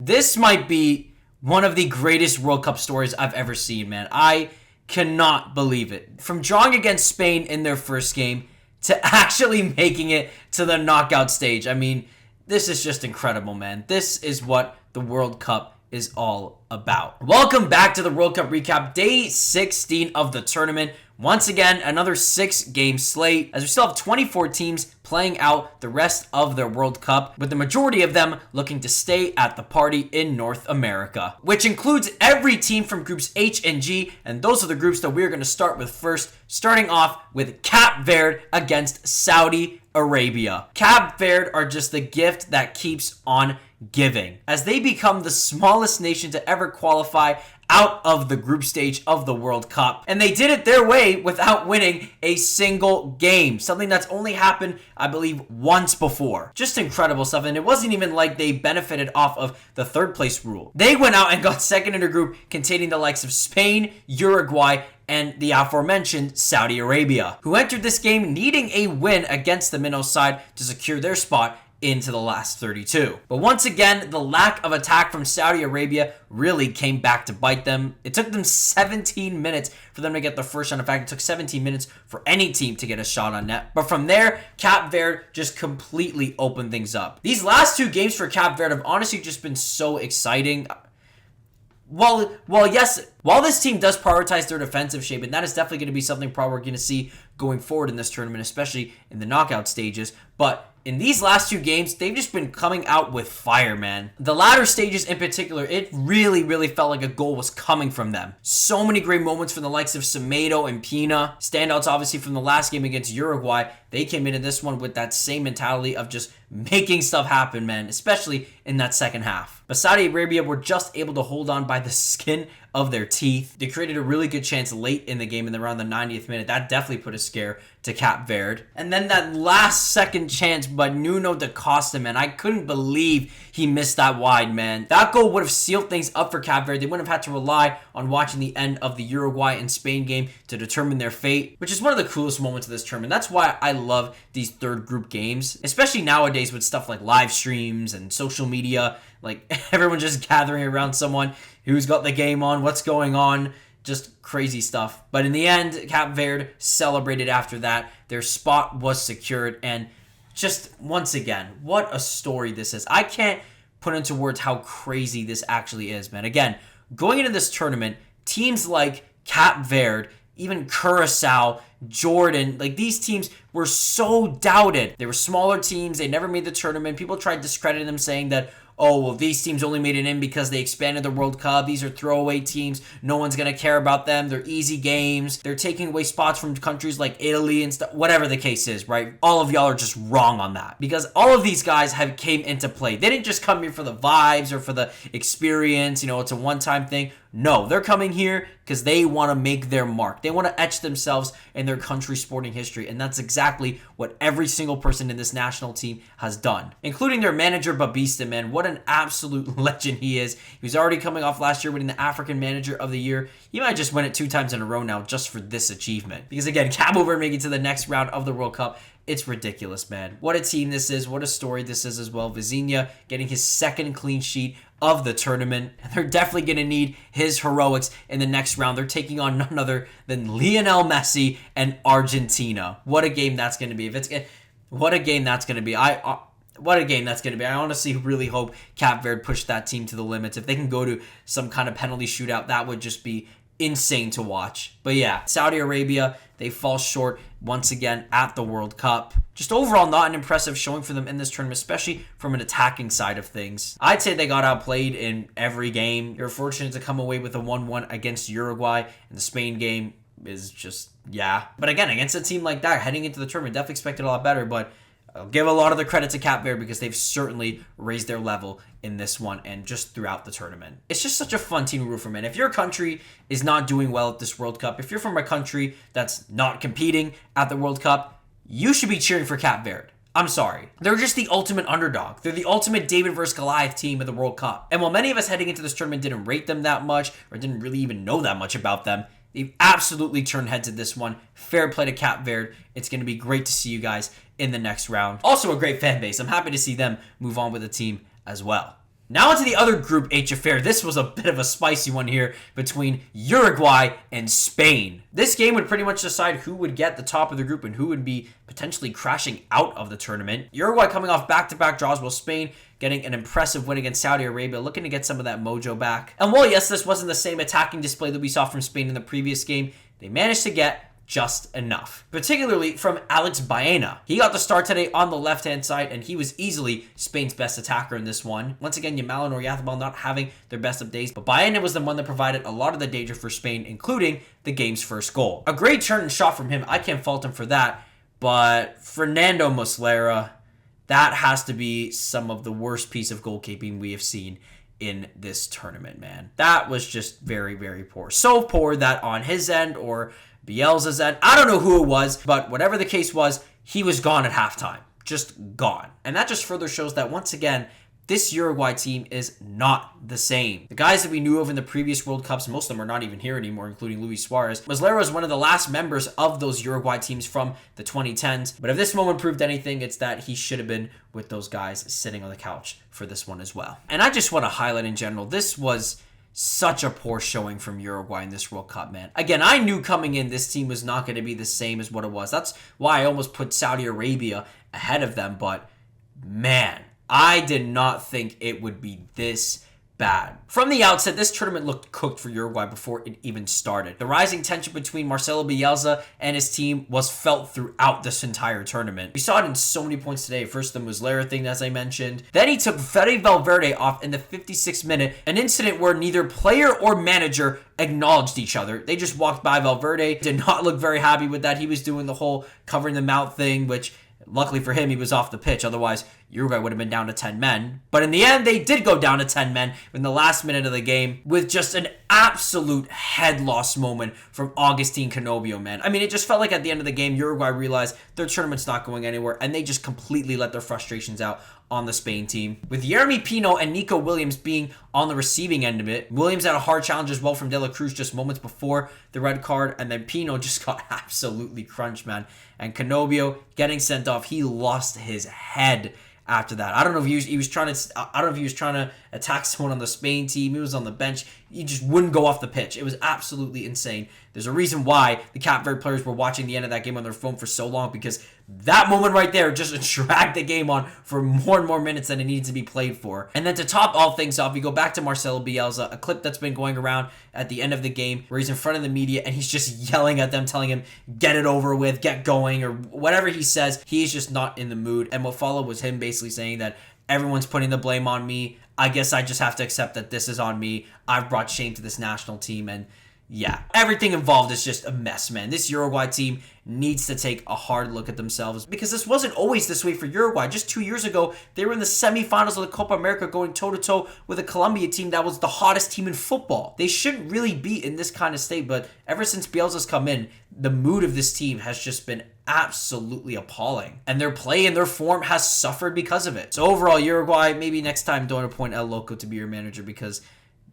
This might be one of the greatest World Cup stories I've ever seen, man. I cannot believe it. From drawing against Spain in their first game to actually making it to the knockout stage. I mean, this is just incredible, man. This is what the World Cup is all about. Welcome back to the World Cup recap, day 16 of the tournament. Once again, another 6-game slate, as we still have 24 teams playing out the rest of their World Cup, with the majority of them looking to stay at the party in North America, which includes every team from groups H and G, and those are the groups that we're going to start with first, starting off with Cabo Verde against Saudi Arabia. Cabo Verde are just the gift that keeps on giving, as they become the smallest nation to ever qualify out of the group stage of the World Cup. And they did it their way without winning a single game. Something that's only happened, I believe, once before. Just incredible stuff. And it wasn't even like they benefited off of the third place rule. They went out and got second in a group containing the likes of Spain, Uruguay, and the aforementioned Saudi Arabia, who entered this game needing a win against the minnow side to secure their spot into the last 32. But once again, the lack of attack from Saudi Arabia really came back to bite them. It took them 17 minutes for them to get the first shot. In fact, it took 17 minutes for any team to get a shot on net. But from there, Cabo Verde just completely opened things up. These last two games for Cabo Verde have honestly just been so exciting. While this team does prioritize their defensive shape, and that is definitely going to be something probably we're going to see going forward in this tournament, especially in the knockout stages, but in these last two games, they've just been coming out with fire, man. The latter stages in particular, it really felt like a goal was coming from them. So many great moments from the likes of Semedo and Pina. Standouts, obviously, from the last game against Uruguay. They came into this one with that same mentality of just making stuff happen, man, especially in that second half. But Saudi Arabia were just able to hold on by the skin of their teeth. They created a really good chance late in the game and around the 90th minute. That definitely put a scare to Cabo Verde. And then that last second chance by Nuno da Costa, man. I couldn't believe he missed that wide, man. That goal would have sealed things up for Cabo Verde. They wouldn't have had to rely on watching the end of the Uruguay and Spain game to determine their fate, which is one of the coolest moments of this tournament. That's why I love these third group games, especially nowadays with stuff like live streams and social media, like everyone just gathering around someone who's got the game on, what's going on, just crazy stuff. But in the end, Cabo Verde celebrated after that. Their spot was secured, and just once again, what a story this is. I can't put into words how crazy this actually is, man. Again, going into this tournament, teams like Cabo Verde, even Curacao, Jordan, like these teams were so doubted. They were smaller teams. They never made the tournament. People tried discrediting them, saying that, oh, well, these teams only made it in because they expanded the World Cup. These are throwaway teams. No one's going to care about them. They're easy games. They're taking away spots from countries like Italy and stuff, whatever the case is, right? All of y'all are just wrong on that, because all of these guys came into play. They didn't just come here for the vibes or for the experience. You know, it's a one-time thing. No, they're coming here because they want to make their mark. They want to etch themselves in their country's sporting history, and that's exactly what every single person in this national team has done, including their manager, Babista, man. What an absolute legend he is. He was already coming off last year winning the African Manager of the Year. He might just win it 2 times in a row now just for this achievement, because again, Cabo Verde making it to the next round of the World Cup. It's ridiculous, man. What a team this is. What a story this is as well. Vizinha getting his second clean sheet of the tournament. They're definitely going to need his heroics in the next round. They're taking on none other than Lionel Messi and Argentina. What a game that's going to be. What a game that's going to be. What a game that's going to be. I honestly really hope Cabo Verde push that team to the limits. If they can go to some kind of penalty shootout, that would just be insane to watch. But yeah, Saudi Arabia, they fall short once again at the World Cup. Just overall not an impressive showing for them in this tournament, especially from an attacking side of things. I'd say they got outplayed in every game. You're fortunate to come away with a 1-1 against Uruguay, and the Spain game is just, yeah. But again, against a team like that, heading into the tournament, definitely expected a lot better, but I'll give a lot of the credit to Cabo Verde because they've certainly raised their level in this one and just throughout the tournament. It's just such a fun team to root for, man. If your country is not doing well at this World Cup, if you're from a country that's not competing at the World Cup, you should be cheering for Cabo Verde. I'm sorry. They're just the ultimate underdog. They're the ultimate David versus Goliath team of the World Cup. And while many of us heading into this tournament didn't rate them that much or didn't really even know that much about them, they've absolutely turned heads at this one. Fair play to Cabo Verde. It's going to be great to see you guys in the next round. Also a great fan base. I'm happy to see them move on with the team as well. Now into the other Group H affair. This was a bit of a spicy one here between Uruguay and Spain. This game would pretty much decide who would get the top of the group and who would be potentially crashing out of the tournament. Uruguay coming off back-to-back draws, while Spain getting an impressive win against Saudi Arabia, looking to get some of that mojo back. And while yes, this wasn't the same attacking display that we saw from Spain in the previous game, they managed to get just enough, particularly from Alex Baena. He got the start today on the left-hand side, and he was easily Spain's best attacker in this one. Once again, Yamal and Oyarzabal not having their best of days, but Baena was the one that provided a lot of the danger for Spain, including the game's first goal. A great turn and shot from him. I can't fault him for that, but Fernando Muslera, that has to be some of the worst piece of goalkeeping we have seen in this tournament, man. That was just very, very poor. So poor that on his end, or Bielsa's end, I don't know who it was, but whatever the case was, he was gone at halftime. Just gone. And that just further shows that, once again, this Uruguay team is not the same. The guys that we knew of in the previous World Cups, most of them are not even here anymore, including Luis Suarez. Muslera is one of the last members of those Uruguay teams from the 2010s. But if this moment proved anything, it's that he should have been with those guys sitting on the couch for this one as well. And I just want to highlight in general, this was such a poor showing from Uruguay in this World Cup, man. Again, I knew coming in this team was not going to be the same as what it was. That's why I almost put Saudi Arabia ahead of them. But man, I did not think it would be this bad. From the outset, this tournament looked cooked for Uruguay before it even started. The rising tension between Marcelo Bielsa and his team was felt throughout this entire tournament. We saw it in so many points today. First, the Muslera thing, as I mentioned. Then he took Fede Valverde off in the 56th minute, an incident where neither player or manager acknowledged each other. They just walked by. Valverde did not look very happy with that. He was doing the whole covering the mouth thing, which luckily for him, he was off the pitch. Otherwise, Uruguay would have been down to 10 men. But in the end, they did go down to 10 men in the last minute of the game with just an absolute head loss moment from Agustin Canobio, man. I mean, it just felt like at the end of the game, Uruguay realized their tournament's not going anywhere, and they just completely let their frustrations out on the Spain team. With Yeremy Pino and Nico Williams being on the receiving end of it. Williams had a hard challenge as well from De La Cruz just moments before the red card, and then Pino just got absolutely crunched, man. And Canobio getting sent off, he lost his head after that. I don't know if he was trying to attack someone on the Spain team. He was on the bench. He just wouldn't go off the pitch. It was absolutely insane. There's a reason why the Cabo Verde players were watching the end of that game on their phone for so long, because that moment right there just dragged the game on for more and more minutes than it needed to be played for. And then to top all things off, we go back to Marcelo Bielsa, a clip that's been going around at the end of the game where he's in front of the media and he's just yelling at them, telling him, get it over with, get going, or whatever he says. He's just not in the mood. And what followed was him basically saying that everyone's putting the blame on me. I guess I just have to accept that this is on me. I've brought shame to this national team. And yeah, everything involved is just a mess, man. This Uruguay team needs to take a hard look at themselves, because this wasn't always this way for Uruguay. Just 2 years ago, they were in the semifinals of the Copa America going toe-to-toe with a Colombia team that was the hottest team in football. They shouldn't really be in this kind of state, but ever since Bielsa's come in, the mood of this team has just been absolutely appalling. And their play and their form has suffered because of it. So overall, Uruguay, maybe next time don't appoint El Loco to be your manager, because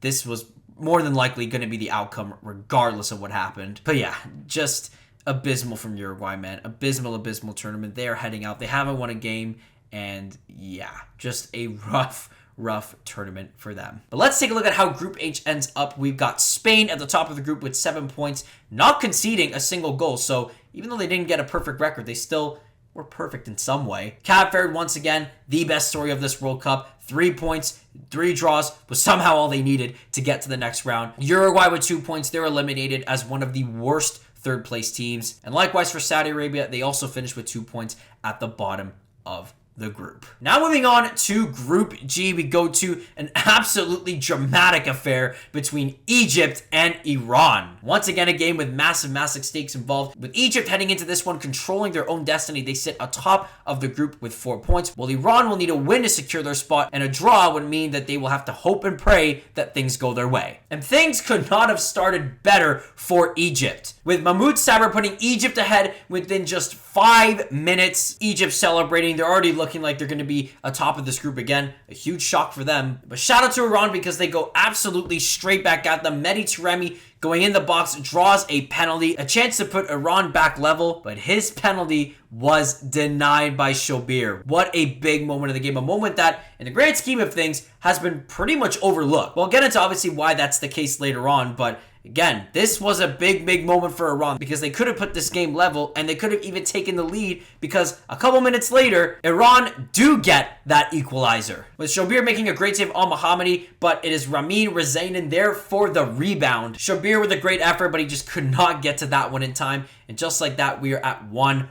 this was more than likely going to be the outcome regardless of what happened. But yeah, just abysmal from Uruguay, man. Abysmal tournament. They are heading out. They haven't won a game, and yeah, just a rough tournament for them. But let's take a look at how Group H ends up. We've got Spain at the top of the group with 7 points, not conceding a single goal. So even though they didn't get a perfect record, they still were perfect in some way. Cabo Verde, once again, the best story of this World Cup. 3 points, 3 draws was somehow all they needed to get to the next round. Uruguay with 2 points, they're eliminated as one of the worst third place teams. And likewise for Saudi Arabia, they also finished with 2 points at the bottom of the group. Now moving on to Group G, we go to an absolutely dramatic affair between Egypt and Iran. Once again, a game with massive stakes involved. With Egypt heading into this one controlling their own destiny, they sit atop of the group with 4 points, while Iran will need a win to secure their spot, and a draw would mean that they will have to hope and pray that things go their way. And things could not have started better for Egypt, with Mahmoud Sabr putting Egypt ahead within just 5 minutes. Egypt celebrating. They're already looking like they're going to be atop of this group again. A huge shock for them. But shout out to Iran because they go absolutely straight back at them. Mehdi Taremi going in the box, draws a penalty, a chance to put Iran back level, but his penalty was denied by Shobir. What a big moment of the game. A moment that, in the grand scheme of things, has been pretty much overlooked. We'll get into obviously why that's the case later on, but again, this was a big moment for Iran because they could have put this game level and they could have even taken the lead because a couple minutes later, Iran do get that equalizer. With Shobir making a great save on Mohammadi, but it is Ramin Rezanen there for the rebound. Shobir with a great effort, but he just could not get to that one in time. And just like that, we are at 1-1.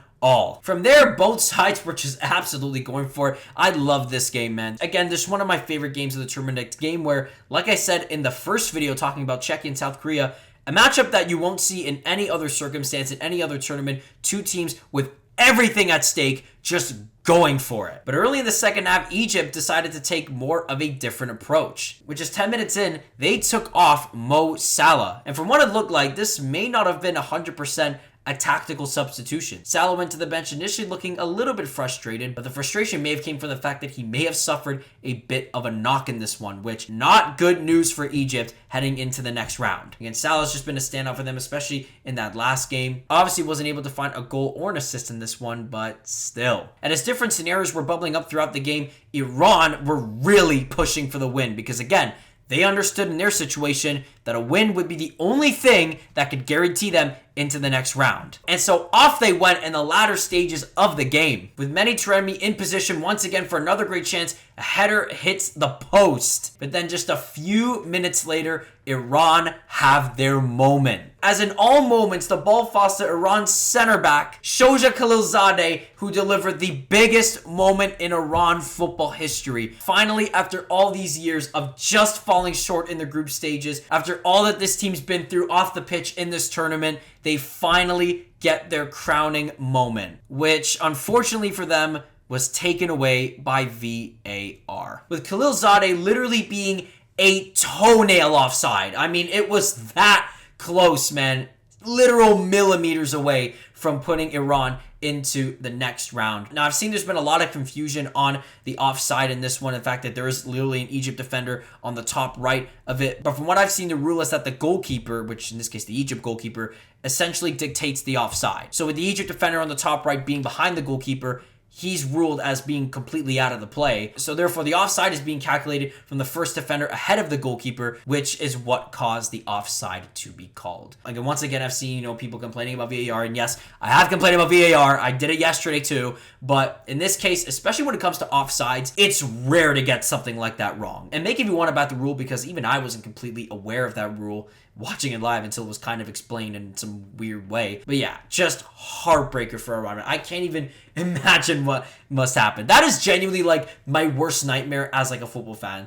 From there, both sides were just absolutely going for it. I love this game, man. Again, this is one of my favorite games of the tournament. A game where, like I said in the first video talking about Czechia and South Korea, a matchup that you won't see in any other circumstance, in any other tournament. Two teams with everything at stake, just going for it. But early in the second half, Egypt decided to take more of a different approach. With just 10 minutes in, they took off Mo Salah. And from what it looked like, this may not have been 100% a tactical substitution. Salah went to the bench initially looking a little bit frustrated, but the frustration may have came from the fact that he may have suffered a bit of a knock in this one, which not good news for Egypt heading into the next round. Again, Salah's just been a standout for them, especially in that last game. Obviously wasn't able to find a goal or an assist in this one, but still. And as different scenarios were bubbling up throughout the game, Iran were really pushing for the win because again, they understood in their situation that a win would be the only thing that could guarantee them into the next round. And so off they went in the latter stages of the game. With Mehdi Taremi in position once again for another great chance, a header hits the post. But then just a few minutes later, Iran have their moment. As in all moments, the ball falls to Iran's center back, Shoja Khalilzadeh, who delivered the biggest moment in Iran football history. Finally, after all these years of just falling short in the group stages, after all that this team's been through off the pitch in this tournament, they finally get their crowning moment, which unfortunately for them was taken away by VAR. With Khalilzadeh literally being a toenail offside. I mean, it was that close, man. Literal millimeters away from putting Iran into the next round. Now, I've seen there's been a lot of confusion on the offside in this one. In fact, that there is literally an Egypt defender on the top right of it. But from what I've seen, the rule is that the goalkeeper, which in this case, the Egypt goalkeeper, essentially dictates the offside. So with the Egypt defender on the top right being behind the goalkeeper, he's ruled as being completely out of the play. So therefore, the offside is being calculated from the first defender ahead of the goalkeeper, which is what caused the offside to be called. Again, once again, I've seen, people complaining about VAR, and yes, I have complained about VAR. I did it yesterday too, but in this case, especially when it comes to offsides, it's rare to get something like that wrong. And make if you want about the rule, because even I wasn't completely aware of that rule watching it live until it was kind of explained in some weird way. But yeah, just heartbreaker for Iran. I can't even imagine what must happen. That is genuinely like my worst nightmare as like a football fan.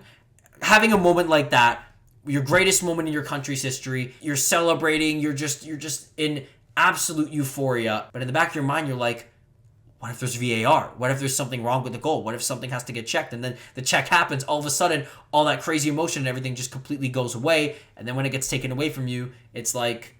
Having a moment like that, your greatest moment in your country's history, you're celebrating, you're just in absolute euphoria, but in the back of your mind you're like, what if there's VAR? What if there's something wrong with the goal? What if something has to get checked? And then the check happens. All of a sudden, all that crazy emotion and everything just completely goes away. And then when it gets taken away from you, it's like,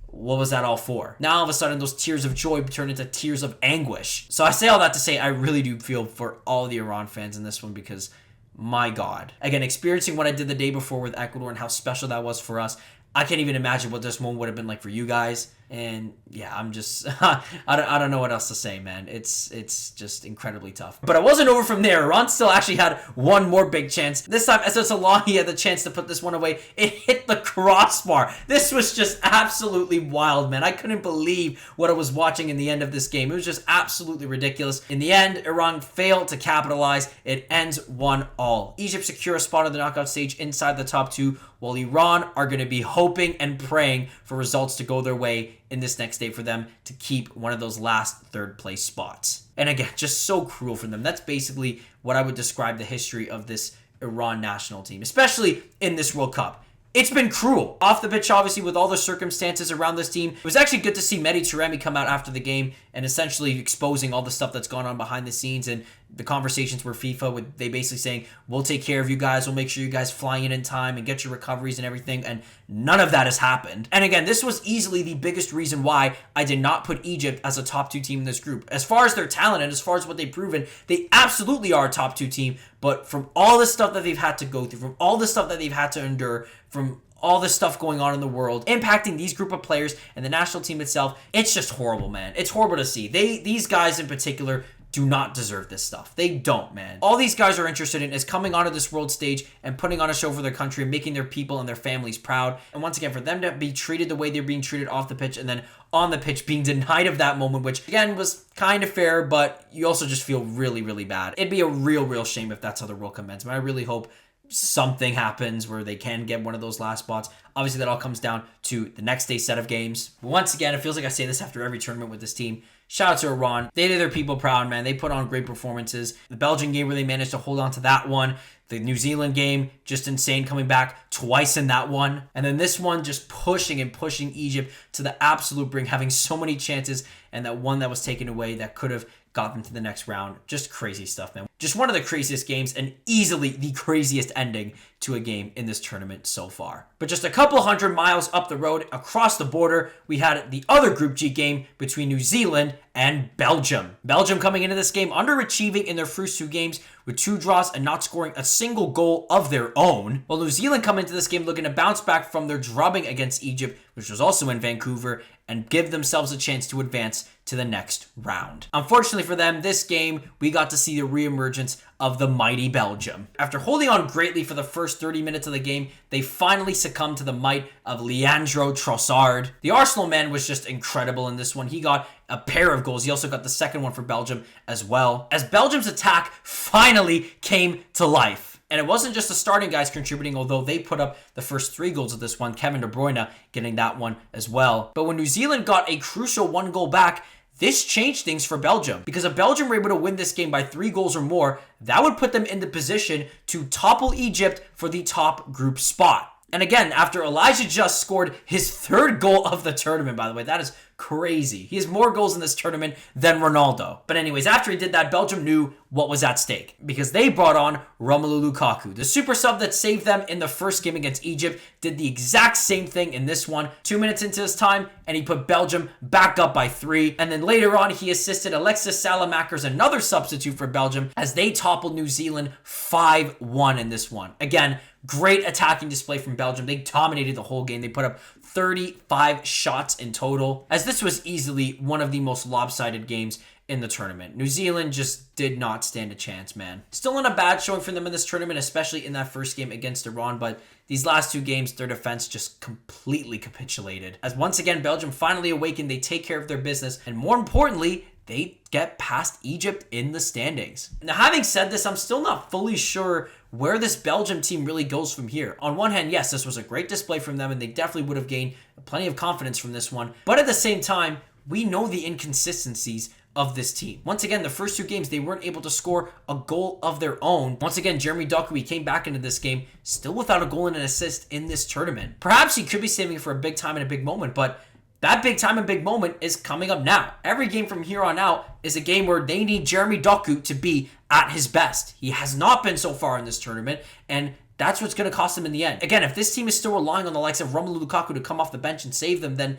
what was that all for? Now, all of a sudden, those tears of joy turn into tears of anguish. So I say all that to say I really do feel for all the Iran fans in this one because, my God. Again, experiencing what I did the day before with Ecuador and how special that was for us, I can't even imagine what this one would have been like for you guys. And yeah, I'm just, I don't know what else to say, man. It's just incredibly tough. But it wasn't over from there. Iran still actually had one more big chance. This time, Essa Salahi had the chance to put this one away. It hit the crossbar. This was just absolutely wild, man. I couldn't believe what I was watching in the end of this game. It was just absolutely ridiculous. In the end, Iran failed to capitalize. It ends 1-1. Egypt secure a spot on the knockout stage inside the top two, while Iran are going to be hoping and praying for results to go their way in this next day for them to keep one of those last third place spots. And again, just so cruel for them. That's basically what I would describe the history of this Iran national team, especially in this World Cup. It's been cruel. Off the pitch, obviously, with all the circumstances around this team, it was actually good to see Mehdi Taremi come out after the game and essentially exposing all the stuff that's gone on behind the scenes and the conversations were FIFA with they basically saying, we'll take care of you guys, we'll make sure you guys fly in time and get your recoveries and everything, and none of that has happened. And again, this was easily the biggest reason why I did not put Egypt as a top 2 team in this group. As far as their talent and as far as what they've proven, they absolutely are a top 2 team, but from all the stuff that they've had to go through, from all the stuff that they've had to endure, from all this stuff going on in the world, impacting these group of players and the national team itself, it's just horrible, man. It's horrible to see. These guys in particular do not deserve this stuff. They don't, man. All these guys are interested in is coming onto this world stage and putting on a show for their country and making their people and their families proud. And once again, for them to be treated the way they're being treated off the pitch and then on the pitch being denied of that moment, which again was kind of fair, but you also just feel really, really bad. It'd be a real shame if that's how the World Cup ends. But I really hope something happens where they can get one of those last spots. Obviously, that all comes down to the next day's set of games. But once again, it feels like I say this after every tournament with this team. Shout out to Iran. They did their people proud, man. They put on great performances. The Belgian game where they managed to hold on to that one. The New Zealand game, just insane, coming back twice in that one. And then this one, just pushing Egypt to the absolute brink, having so many chances, and that one that was taken away that could have got them to the next round. Just crazy stuff, man. Just one of the craziest games and easily the craziest ending to a game in this tournament so far. But just a couple hundred miles up the road, across the border, we had the other Group G game between New Zealand and Belgium. Belgium coming into this game underachieving in their first 2 games with 2 draws and not scoring a single goal of their own. While New Zealand come into this game looking to bounce back from their drubbing against Egypt, which was also in Vancouver, and give themselves a chance to advance to the next round. Unfortunately for them, this game, we got to see the reemergence of the mighty Belgium. After holding on greatly for the first 30 minutes of the game, they finally succumbed to the might of Leandro Trossard. The Arsenal man was just incredible in this one. He got a pair of goals. He also got the second one for Belgium as well, as Belgium's attack finally came to life. And it wasn't just the starting guys contributing, although they put up the first 3 goals of this one, Kevin De Bruyne getting that one as well. But when New Zealand got a crucial 1 goal back, this changed things for Belgium, because if Belgium were able to win this game by 3 goals or more, that would put them in the position to topple Egypt for the top group spot. And again, after Elijah just scored his 3rd goal of the tournament, by the way, that is crazy. He has more goals in this tournament than Ronaldo. But anyways, after he did that, Belgium knew what was at stake, because they brought on Romelu Lukaku. The super sub that saved them in the first game against Egypt did the exact same thing in this one. 2 minutes into his time, and he put Belgium back up by 3. And then later on, he assisted Alexis Salamakers, another substitute for Belgium, as they toppled New Zealand 5-1 in this one. Again, great attacking display from Belgium. They dominated the whole game. They put up 35 shots in total, as this was easily one of the most lopsided games in the tournament. New Zealand just did not stand a chance, man. Still in a bad showing for them in this tournament, especially in that first game against Iran, but these last 2 games, their defense just completely capitulated. As once again, Belgium finally awakened, they take care of their business, and more importantly, they get past Egypt in the standings. Now, having said this, I'm still not fully sure where this Belgium team really goes from here. On one hand, yes, this was a great display from them, and they definitely would have gained plenty of confidence from this one. But at the same time, we know the inconsistencies of this team. Once again, the first 2 games, they weren't able to score a goal of their own. Once again, Jeremy Doku, he came back into this game still without a goal and an assist in this tournament. Perhaps he could be saving it for a big time and a big moment, but that big time and big moment is coming up now. Every game from here on out is a game where they need Jeremy Doku to be at his best. He has not been so far in this tournament, and that's what's going to cost them in the end. Again, if this team is still relying on the likes of Romelu Lukaku to come off the bench and save them, then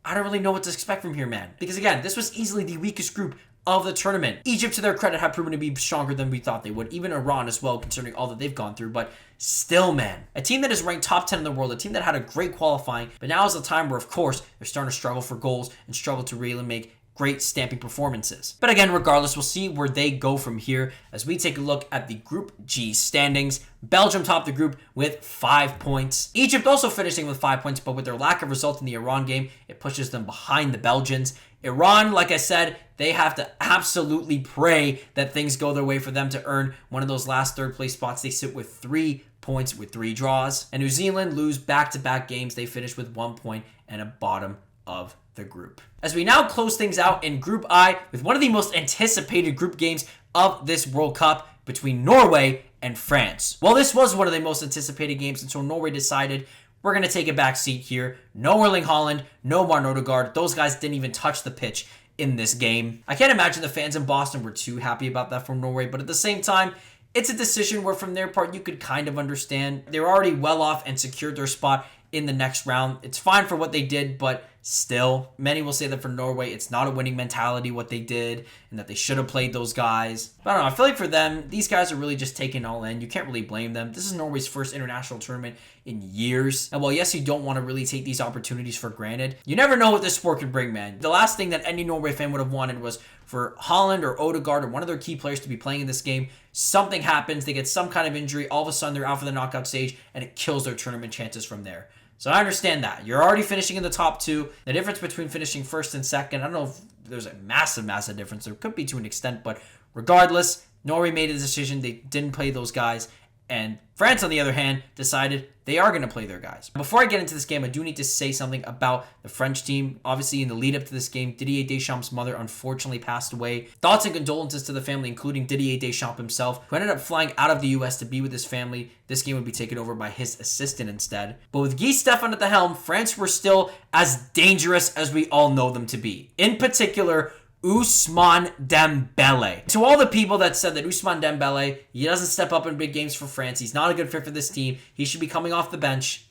I don't really know what to expect from here, man. Because again, this was easily the weakest group of the tournament. Egypt, to their credit, have proven to be stronger than we thought they would. Even Iran as well, considering all that they've gone through. But still, man, a team that is ranked top 10 in the world, a team that had a great qualifying, but now is the time where, of course, they're starting to struggle for goals and struggle to really make great stamping performances. But again, regardless, we'll see where they go from here as we take a look at the Group G standings. Belgium topped the group with 5 points. Egypt also finishing with 5 points, but with their lack of result in the Iran game, it pushes them behind the Belgians. Iran, like I said, they have to absolutely pray that things go their way for them to earn one of those last 3rd place spots. They sit with 3 points with 3 draws. And New Zealand lose back-to-back games. They finish with 1 point and a bottom of the group. As we now close things out in Group I with one of the most anticipated group games of this World Cup between Norway and France. Well, this was one of the most anticipated games until Norway decided we're going to take a back seat here. No Erling Haaland, no Martin Odegaard. Those guys didn't even touch the pitch in this game. I can't imagine the fans in Boston were too happy about that from Norway, but at the same time, it's a decision where from their part you could kind of understand. They're already well off and secured their spot in the next round. It's fine for what they did, but still, many will say that for Norway, it's not a winning mentality what they did and that they should have played those guys. But I don't know, I feel like for them, these guys are really just taking all in. You can't really blame them. This is Norway's first international tournament in years. And while yes, you don't want to really take these opportunities for granted, you never know what this sport can bring, man. The last thing that any Norway fan would have wanted was for Holland or Odegaard or one of their key players to be playing in this game. Something happens, they get some kind of injury, all of a sudden they're out for the knockout stage, and it kills their tournament chances from there. So I understand that. You're already finishing in the top two. The difference between finishing first and second, I don't know if there's a massive difference. There could be to an extent, but regardless, Norway made a decision. They didn't play those guys. And France, on the other hand, decided they are going to play their guys. Before I get into this game, I do need to say something about the French team. Obviously, in the lead up to this game, Didier Deschamps' mother unfortunately passed away. Thoughts and condolences to the family, including Didier Deschamps himself, who ended up flying out of the U.S. to be with his family. This game would be taken over by his assistant instead. But with Guy Stéphane at the helm, France were still as dangerous as we all know them to be. In particular, Ousmane Dembélé. To all the people that said that Ousmane Dembélé, he doesn't step up in big games for France, he's not a good fit for this team, he should be coming off the bench.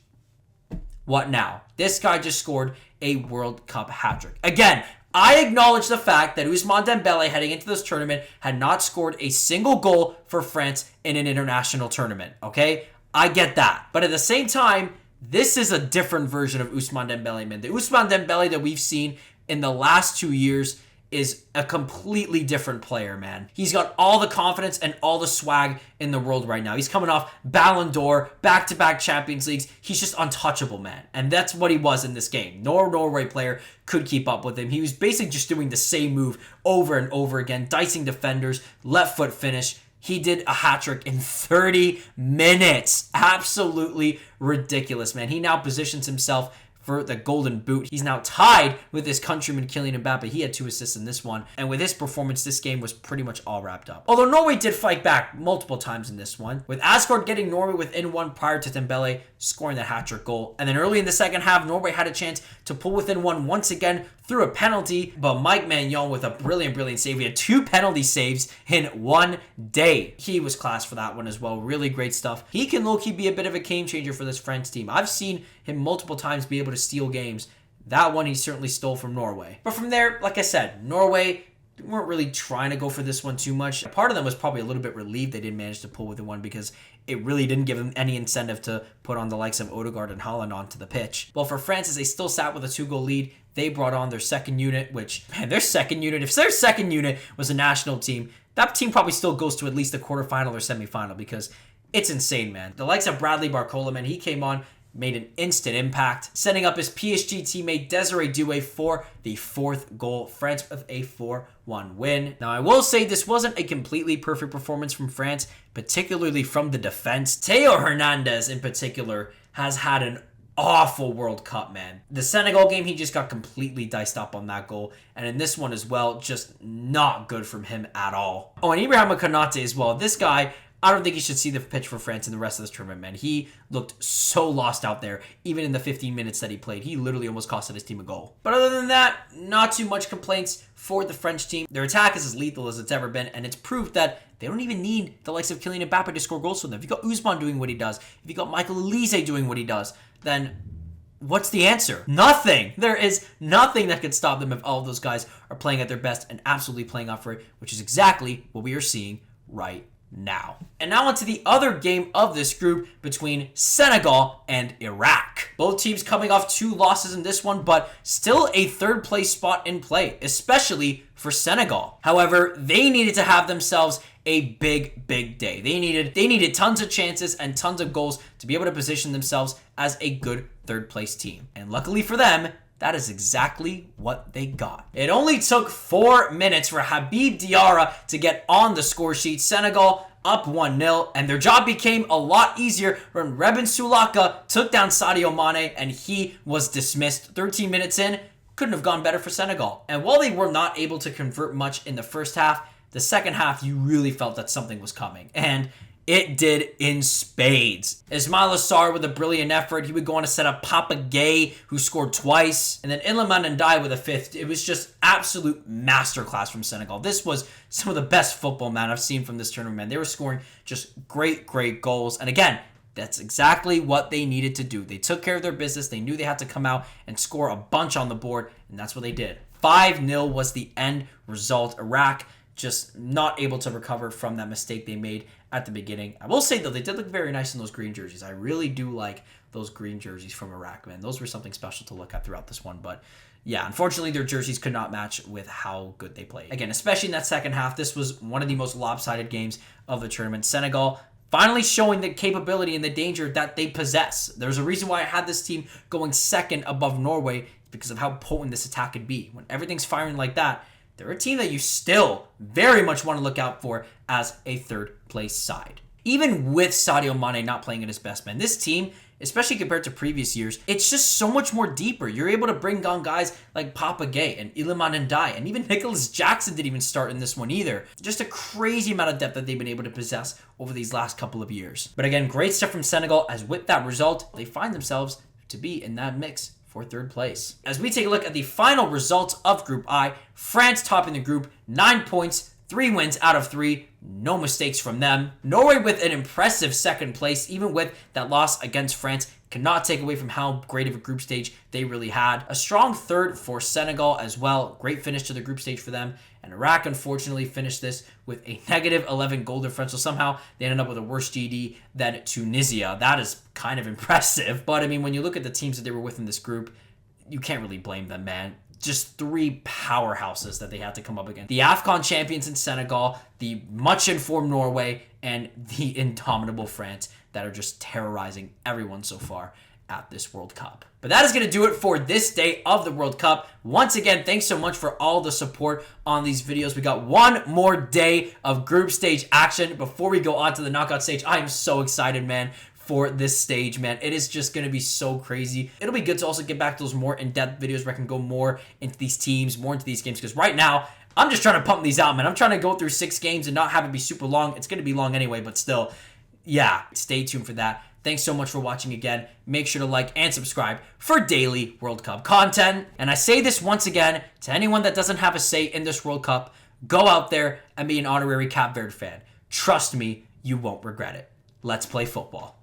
What now? This guy just scored a World Cup hat-trick. Again, I acknowledge the fact that Ousmane Dembélé heading into this tournament had not scored a single goal for France in an international tournament, okay? I get that. But at the same time, this is a different version of Ousmane Dembélé, man. The Ousmane Dembélé that we've seen in the last 2 years is a completely different player, man. He's got all the confidence and all the swag in the world right now. He's coming off Ballon d'Or, back-to-back Champions Leagues. He's just untouchable, man. And that's what he was in this game. No Norway player could keep up with him. He was basically just doing the same move over and over again, dicing defenders, left foot finish. He did a hat-trick in 30 minutes. Absolutely ridiculous, man. He now positions himself for the golden boot. He's now tied with his countryman Kylian Mbappe. He had 2 assists in this one. And with his performance, this game was pretty much all wrapped up. Although Norway did fight back multiple times in this one, with Asgard getting Norway within 1 prior to Dembélé scoring that hat-trick goal. And then early in the second half, Norway had a chance to pull within 1 once again through a penalty, but Mike Maignan with a brilliant save. He had 2 penalty saves in 1 day. He was class for that one as well. Really great stuff. He can low-key be a bit of a game changer for this French team. I've seen him multiple times be able to steal games. That one he certainly stole from Norway. But from there, like I said, Norway weren't really trying to go for this one too much. Part of them was probably a little bit relieved they didn't manage to pull within 1 because it really didn't give them any incentive to put on the likes of Odegaard and Holland onto the pitch. Well, for France, as they still sat with a 2-goal lead, they brought on their second unit, which, man, their second unit, if their second unit was a national team, that team probably still goes to at least the quarterfinal or semifinal because it's insane, man. The likes of Bradley Barcola, man, he came on, made an instant impact, setting up his PSG teammate Desiree Doué for the 4th goal. France with a 4-1 win. Now, I will say this wasn't a completely perfect performance from France, particularly from the defense. Theo Hernandez, in particular, has had an awful World Cup, man. The Senegal game, he just got completely diced up on that goal. And in this one as well, just not good from him at all. Oh, and Ibrahima Konate as well. This guy, I don't think he should see the pitch for France in the rest of this tournament, man. He looked so lost out there, even in the 15 minutes that he played. He literally almost costed his team a goal. But other than that, not too much complaints for the French team. Their attack is as lethal as it's ever been, and it's proof that they don't even need the likes of Kylian Mbappe to score goals for them. If you got Ousmane doing what he does, if you got Michael Olise doing what he does, then what's the answer? Nothing. There is nothing that could stop them if all of those guys are playing at their best and absolutely playing up for it, which is exactly what we are seeing right now. And now onto the other game of this group between Senegal and Iraq. Both teams coming off 2 losses in this one, but still a 3rd place spot in play, especially for Senegal. However, they needed to have themselves a big day. They needed tons of chances and tons of goals to be able to position themselves as a good 3rd place team. And luckily for them, that is exactly what they got. It only took 4 minutes for Habib Diarra to get on the score sheet. Senegal up 1-0, and their job became a lot easier when Rebin Sulaka took down Sadio Mane, and he was dismissed. 13 minutes in, couldn't have gone better for Senegal. And while they were not able to convert much in the first half, the second half, you really felt that something was coming. And it did in spades. Ismail Assar with a brilliant effort. He would go on to set up Papa Gay, who scored twice, and then Iliman Ndiaye with a fifth. It was just absolute masterclass from Senegal. This was some of the best football, man, I've seen from this tournament, man. They were scoring just great goals. And again, that's exactly what they needed to do. They took care of their business. They knew they had to come out and score a bunch on the board, and that's what they did. 5-0 was the end result. Iraq just not able to recover from that mistake they made at the beginning. I will say, though, they did look very nice in those green jerseys. I really do like those green jerseys from Iraq, man. Those were something special to look at throughout this one, but yeah, unfortunately, their jerseys could not match with how good they played. Again, especially in that second half, this was one of the most lopsided games of the tournament. Senegal finally showing the capability and the danger that they possess. There's a reason why I had this team going second above Norway, because of how potent this attack could be. When everything's firing like that, they're a team that you still very much want to look out for as a third-place side. Even with Sadio Mane not playing at his best, man, this team, especially compared to previous years, it's just so much more deeper. You're able to bring on guys like Papa Gay and Iliman Ndiaye, and even Nicholas Jackson didn't even start in this one either. Just a crazy amount of depth that they've been able to possess over these last couple of years. But again, great stuff from Senegal, as with that result, they find themselves to be in that mix for third place. As we take a look at the final results of Group I, France topping the group, 9 points, 3 wins out of 3, no mistakes from them. Norway with an impressive second place, even with that loss against France, cannot take away from how great of a group stage they really had. A strong third for Senegal as well. Great finish to the group stage for them. And Iraq, unfortunately, finished this with a negative 11 goal differential. Somehow, they ended up with a worse GD than Tunisia. That is kind of impressive. But, I mean, when you look at the teams that they were with in this group, you can't really blame them, man. Just 3 powerhouses that they had to come up against. The AFCON champions in Senegal, the much-informed Norway, and the indomitable France that are just terrorizing everyone so far at this World Cup. But that is going to do it for this day of the World Cup. Once again, thanks so much for all the support on these videos. We got one more day of group stage action before we go on to the knockout stage. I am so excited, man, for this stage, man. It is just going to be so crazy. It'll be good to also get back to those more in-depth videos where I can go more into these teams, more into these games, because right now, I'm just trying to pump these out, man. I'm trying to go through 6 games and not have it be super long. It's going to be long anyway, but still, yeah, stay tuned for that. Thanks so much for watching again. Make sure to like and subscribe for daily World Cup content. And I say this once again to anyone that doesn't have a say in this World Cup, go out there and be an honorary Cabo Verde fan. Trust me, you won't regret it. Let's play football.